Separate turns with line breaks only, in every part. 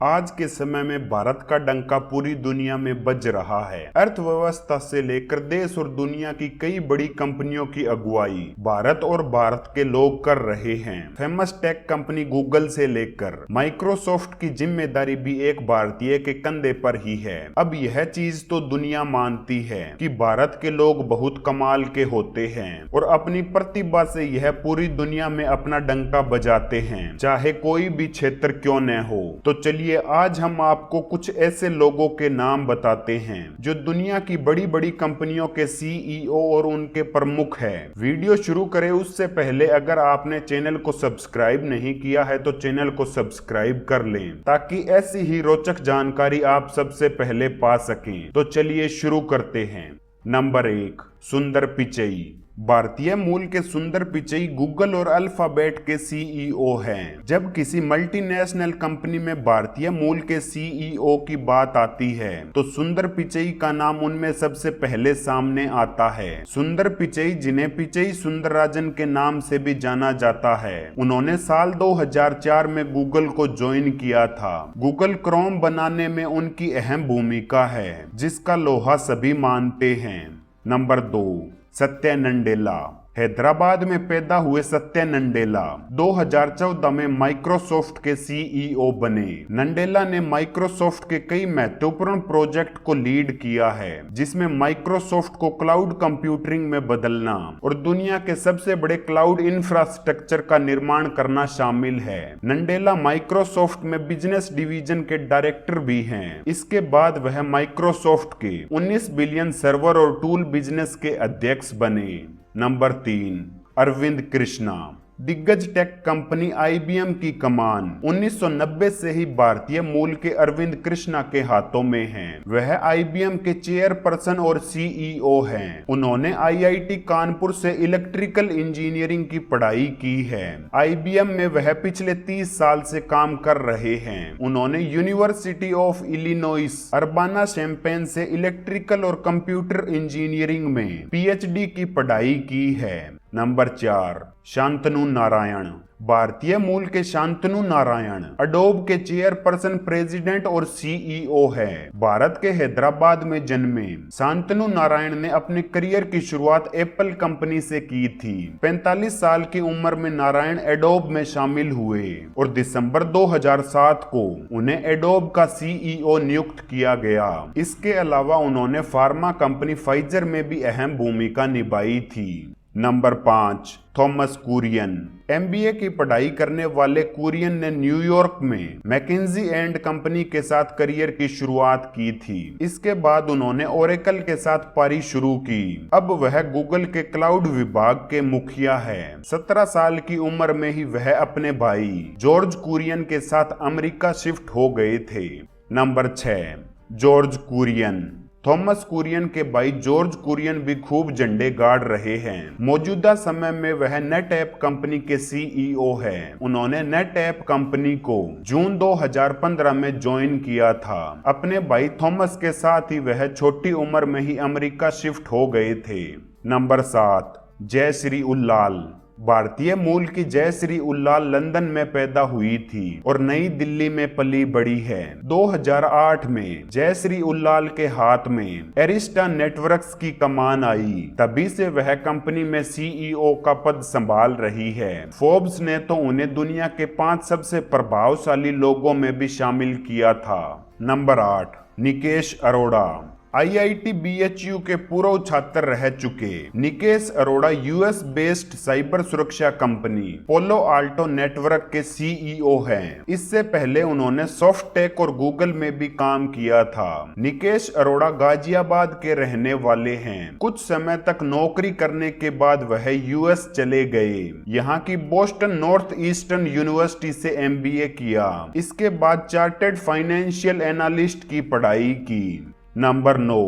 आज के समय में भारत का डंका पूरी दुनिया में बज रहा है। अर्थव्यवस्था से लेकर देश और दुनिया की कई बड़ी कंपनियों की अगुवाई भारत और भारत के लोग कर रहे हैं। फेमस टेक कंपनी गूगल से लेकर माइक्रोसॉफ्ट की जिम्मेदारी भी एक भारतीय के कंधे पर ही है। अब यह चीज तो दुनिया मानती है कि भारत के लोग बहुत कमाल के होते हैं और अपनी प्रतिभा से यह पूरी दुनिया में अपना डंका बजाते हैं, चाहे कोई भी क्षेत्र क्यों न हो। तो चलिए आज हम आपको कुछ ऐसे लोगों के नाम बताते हैं जो दुनिया की बड़ी बड़ी कंपनियों के सीईओ और उनके प्रमुख हैं। वीडियो शुरू करें उससे पहले अगर आपने चैनल को सब्सक्राइब नहीं किया है तो चैनल को सब्सक्राइब कर लें ताकि ऐसी ही रोचक जानकारी आप सबसे पहले पा सकें। तो चलिए शुरू करते हैं। नंबर 1, सुंदर पिचई। भारतीय मूल के सुंदर पिचई गूगल और अल्फाबेट के सीईओ हैं। जब किसी मल्टीनेशनल कंपनी में भारतीय मूल के सीईओ की बात आती है तो सुंदर पिचई का नाम उनमें सबसे पहले सामने आता है। सुंदर पिचई, जिन्हें पिचई सुंदरराजन के नाम से भी जाना जाता है, उन्होंने साल 2004 में गूगल को ज्वाइन किया था। गूगल क्रोम बनाने में उनकी अहम भूमिका है जिसका लोहा सभी मानते हैं। नंबर 2, सत्या नडेला। हैदराबाद में पैदा हुए सत्या नडेला 2014 में माइक्रोसॉफ्ट के सीईओ बने। नडेला ने माइक्रोसॉफ्ट के कई महत्वपूर्ण प्रोजेक्ट को लीड किया है जिसमें माइक्रोसॉफ्ट को क्लाउड कंप्यूटिंग में बदलना और दुनिया के सबसे बड़े क्लाउड इंफ्रास्ट्रक्चर का निर्माण करना शामिल है। नडेला माइक्रोसॉफ्ट में बिजनेस डिवीजन के डायरेक्टर भी हैं। इसके बाद वह माइक्रोसॉफ्ट के 19 बिलियन सर्वर और टूल बिजनेस के अध्यक्ष बने। नंबर 3, अरविंद कृष्णा। दिग्गज टेक कंपनी आईबीएम की कमान 1990 से ही भारतीय मूल के अरविंद कृष्णा के हाथों में है। वह आईबीएम के चेयरपर्सन और सीईओ हैं। उन्होंने आईआईटी कानपुर से इलेक्ट्रिकल इंजीनियरिंग की पढ़ाई की है। आईबीएम में वह पिछले 30 साल से काम कर रहे हैं। उन्होंने university of Illinois Urbana champagne से इलेक्ट्रिकल और कंप्यूटर इंजीनियरिंग में पीएचडी की पढ़ाई की है। नंबर 4, शांतनु नारायण। भारतीय मूल के शांतनु नारायण अडोब के चेयरपर्सन, प्रेसिडेंट और सीईओ हैं। भारत के हैदराबाद में जन्मे शांतनु नारायण ने अपने करियर की शुरुआत एप्पल कंपनी से की थी। 45 साल की उम्र में नारायण एडोब में शामिल हुए और दिसंबर 2007 को उन्हें एडोब का सीईओ नियुक्त किया गया। इसके अलावा उन्होंने फार्मा कंपनी फाइजर में भी अहम भूमिका निभाई थी। Number 5, Thomas Kurien. एमबीए की पढ़ाई करने वाले कुरियन ने न्यूयॉर्क में मैकिन्जी एंड कंपनी के साथ करियर की शुरुआत की थी। इसके बाद उन्होंने ओरेकल के साथ पारी शुरू की। अब वह गूगल के क्लाउड विभाग के मुखिया है। 17 साल की उम्र में ही वह अपने भाई जॉर्ज कुरियन के साथ अमेरिका शिफ्ट हो गए थे। Number 6, George Kurian. Thomas Kurian के भाई जॉर्ज कुरियन भी खूब झंडे गाड़ रहे हैं। मौजूदा समय में वह नेटऐप कंपनी के सीईओ हैं। उन्होंने नेटऐप कंपनी को जून 2015 में ज्वाइन किया था। अपने भाई थॉमस के साथ ही वह छोटी उम्र में ही अमेरिका शिफ्ट हो गए थे। नंबर 7, जयश्री उल्लाल। भारतीय मूल की जयश्री उल्लाल लंदन में पैदा हुई थी और नई दिल्ली में पली बड़ी है। 2008 में जयश्री उल्लाल के हाथ में एरिस्टा नेटवर्क्स की कमान आई। तभी से वह कंपनी में सीईओ का पद संभाल रही है। फोर्ब्स ने तो उन्हें दुनिया के 5 सबसे प्रभावशाली लोगों में भी शामिल किया था। Number 8, Nikesh Arora. IIT BHU के पूर्व छात्र रह चुके Nikesh Arora US based cyber सुरक्षा कंपनी पोलो आल्टो नेटवर्क के सीईओ हैं। इससे पहले उन्होंने सॉफ्टटेक और गूगल में भी काम किया था। निकेश अरोड़ा गाजियाबाद के रहने वाले हैं। कुछ समय तक नौकरी करने के बाद वह यूएस चले गए। यहाँ की बोस्टन नॉर्थ ईस्टर्न यूनिवर्सिटी से एमबीए किया। इसके बाद चार्टर्ड फाइनेंशियल एनालिस्ट की पढ़ाई की। नंबर 9,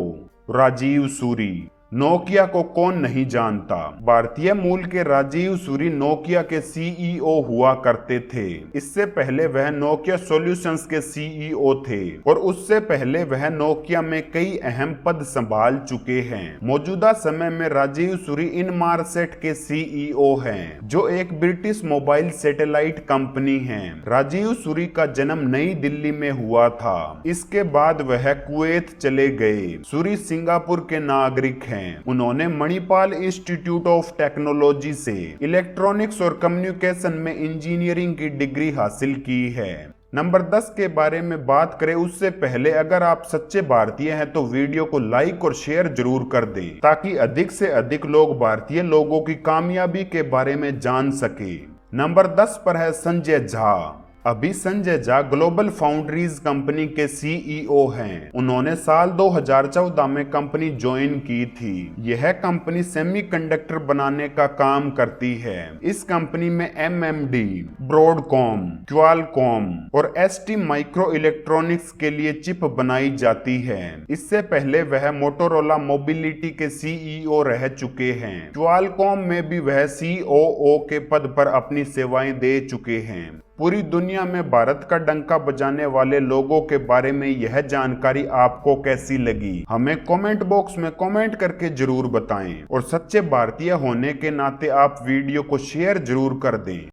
राजीव सूरी। नोकिया को कौन नहीं जानता। भारतीय मूल के राजीव सूरी नोकिया के सीईओ हुआ करते थे। इससे पहले वह नोकिया सॉल्यूशंस के सीईओ थे और उससे पहले वह नोकिया में कई अहम पद संभाल चुके हैं। मौजूदा समय में राजीव सूरी इनमारसेट के सीईओ हैं, जो एक ब्रिटिश मोबाइल सैटेलाइट कंपनी है। राजीव सूरी का जन्म नई दिल्ली में हुआ था। इसके बाद वह कुवैत चले गए। सूरी सिंगापुर के नागरिक हैं। उन्होंने मणिपाल इंस्टीट्यूट ऑफ टेक्नोलॉजी से इलेक्ट्रॉनिक्स और कम्युनिकेशन में इंजीनियरिंग की डिग्री हासिल की है। नंबर 10 के बारे में बात करें उससे पहले अगर आप सच्चे भारतीय हैं तो वीडियो को लाइक और शेयर जरूर कर दें, ताकि अधिक से अधिक लोग भारतीय लोगों की कामयाबी के बारे में जान सके। नंबर 10 पर है संजय झा। अभी Sanjay Jha global foundries company के सीईओ हैं। उन्होंने साल 2014 में कंपनी ज्वाइन की थी। यह कंपनी सेमीकंडक्टर बनाने का काम करती है। इस कंपनी में एमएमडी, ब्रॉडकॉम, क्वालकॉम और एसटी माइक्रो इलेक्ट्रॉनिक्स के लिए चिप बनाई जाती है। इससे पहले वह मोटोरोला मोबिलिटी के सीईओ रह चुके हैं। क्वालकॉम में भी वह सीओओ के पद पर अपनी सेवाएं दे चुके हैं। पूरी दुनिया में भारत का डंका बजाने वाले लोगों के बारे में यह जानकारी आपको कैसी लगी, हमें कमेंट बॉक्स में कमेंट करके जरूर बताएं और सच्चे भारतीय होने के नाते आप वीडियो को शेयर जरूर कर दें।